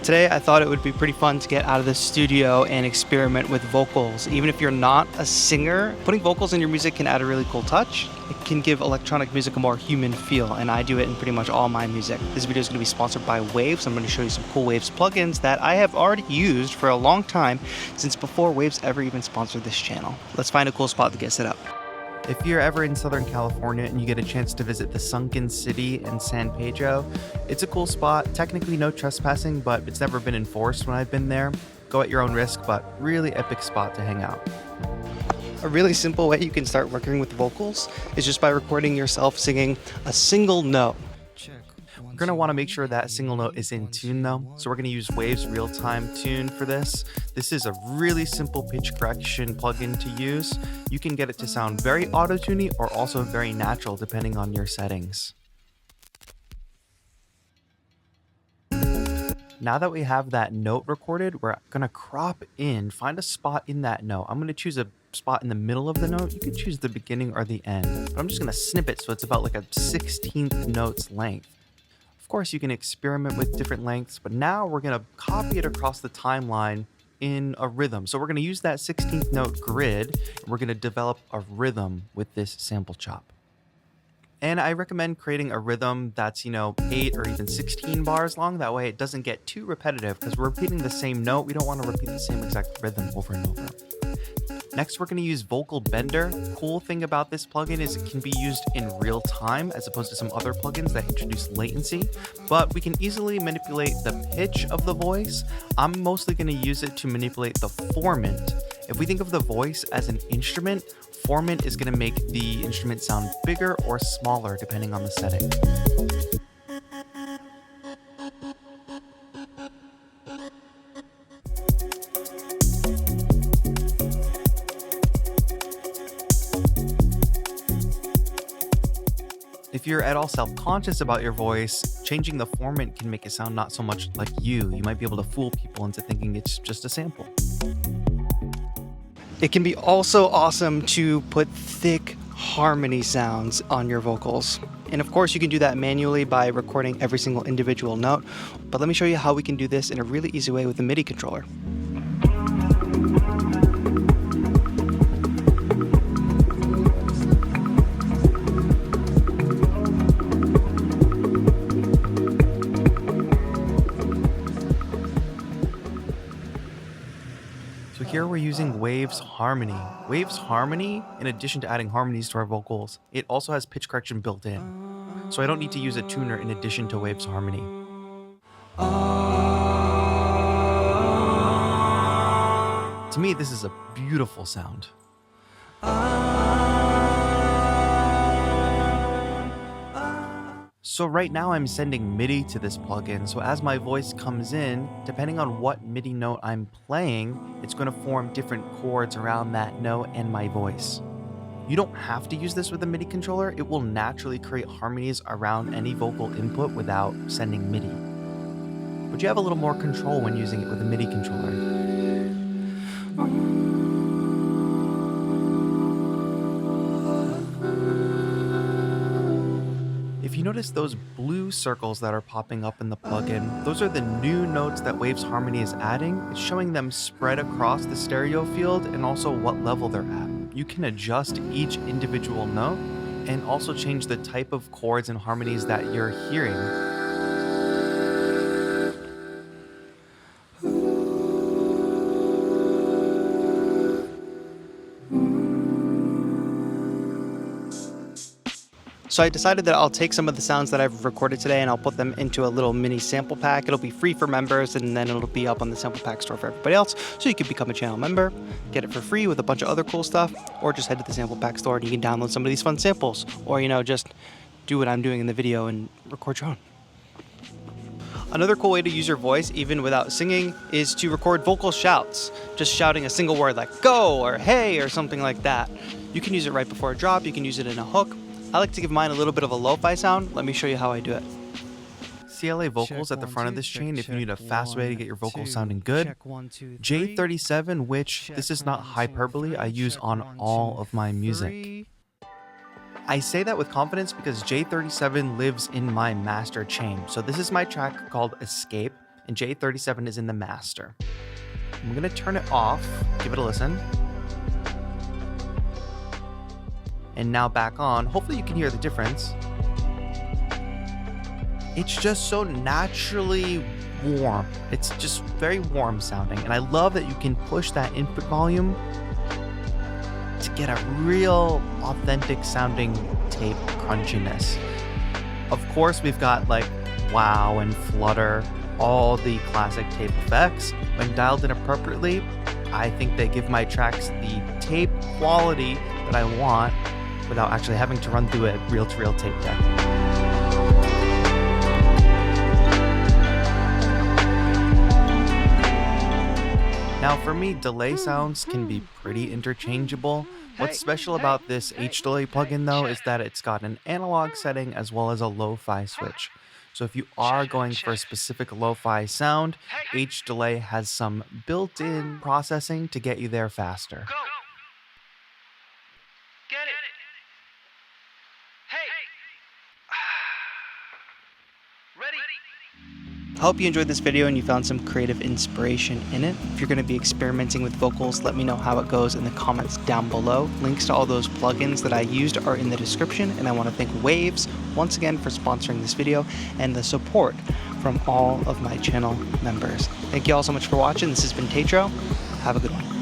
Today I thought it would be pretty fun to get out of the studio and experiment with vocals. Even if you're not a singer, putting vocals in your music can add a really cool touch. It can give electronic music a more human feel, and I do it in pretty much all my music. This video is going to be sponsored by Waves. I'm going to show you some cool Waves plugins that I have already used for a long time, since before Waves ever even sponsored this channel. Let's find a cool spot to get set up. If you're ever in Southern California and you get a chance to visit the Sunken City in San Pedro, it's a cool spot. Technically no trespassing, but it's never been enforced when I've been there. Go at your own risk, but really epic spot to hang out. A really simple way you can start working with vocals is just by recording yourself singing a single note. We're going to want to make sure that single note is in tune though, so we're going to use Waves real-time tune for this. This is a really simple pitch correction plugin to use. You can get it to sound very auto-tuney or also very natural depending on your settings. Now that we have that note recorded, we're going to crop in, find a spot in that note. I'm going to choose a spot in the middle of the note. You could choose the beginning or the end, but I'm just going to snip it so it's about like a 16th note's length. Of course, you can experiment with different lengths, but now we're going to copy it across the timeline in a rhythm. So we're going to use that 16th note grid, and we're going to develop a rhythm with this sample chop. And I recommend creating a rhythm that's, 8 or even 16 bars long. That way it doesn't get too repetitive because we're repeating the same note. We don't want to repeat the same exact rhythm over and over. Next, we're going to use Vocal Bender. Cool thing about this plugin is it can be used in real time as opposed to some other plugins that introduce latency, but we can easily manipulate the pitch of the voice. I'm mostly going to use it to manipulate the formant. If we think of the voice as an instrument, formant is going to make the instrument sound bigger or smaller depending on the setting. If you're at all self-conscious about your voice, changing the formant can make it sound not so much like you. You might be able to fool people into thinking it's just a sample. It can be also awesome to put thick harmony sounds on your vocals. And of course, you can do that manually by recording every single individual note. But let me show you how we can do this in a really easy way with a MIDI controller. So here we're using Waves Harmony. Waves Harmony, in addition to adding harmonies to our vocals, it also has pitch correction built in. So I don't need to use a tuner in addition to Waves Harmony. To me, this is a beautiful sound. So right now I'm sending MIDI to this plugin, so as my voice comes in, depending on what MIDI note I'm playing, it's going to form different chords around that note and my voice. You don't have to use this with a MIDI controller. It will naturally create harmonies around any vocal input without sending MIDI. But you have a little more control when using it with a MIDI controller. If you notice those blue circles that are popping up in the plugin, those are the new notes that Waves Harmony is adding. It's showing them spread across the stereo field and also what level they're at. You can adjust each individual note and also change the type of chords and harmonies that you're hearing. So I decided that I'll take some of the sounds that I've recorded today and I'll put them into a little mini sample pack. It'll be free for members and then it'll be up on the sample pack store for everybody else. So you can become a channel member, get it for free with a bunch of other cool stuff, or just head to the sample pack store and you can download some of these fun samples, or just do what I'm doing in the video and record your own. Another cool way to use your voice, even without singing, is to record vocal shouts. Just shouting a single word like go or hey or something like that. You can use it right before a drop, you can use it in a hook. I like to give mine a little bit of a lo-fi sound. Let me show you how I do it. CLA vocals at the front of this chain if you need a fast way to get your vocals sounding good. J37, which this is not hyperbole, I use on all of my music. I say that with confidence because J37 lives in my master chain. So this is my track called Escape. and J37 is in the master. I'm going to turn it off, give it a listen. And now back on. Hopefully you can hear the difference. It's just so naturally warm. It's just very warm sounding. And I love that you can push that input volume to get a real authentic sounding tape crunchiness. Of course, we've got like wow and flutter, all the classic tape effects. When dialed in appropriately, I think they give my tracks the tape quality that I want without actually having to run through a reel-to-reel tape deck. Now for me, delay sounds can be pretty interchangeable. What's special about this H-Delay plugin though is that it's got an analog setting as well as a lo-fi switch. So if you are going for a specific lo-fi sound, H-Delay has some built-in processing to get you there faster. Go. Get it. Hey. Ready. I hope you enjoyed this video and you found some creative inspiration in it. If you're going to be experimenting with vocals, let me know how it goes in the comments down below. Links to all those plugins that I used are in the description, and I want to thank Waves once again for sponsoring this video and the support from all of my channel members. Thank you all so much for watching. This has been TAETRO. Have a good one.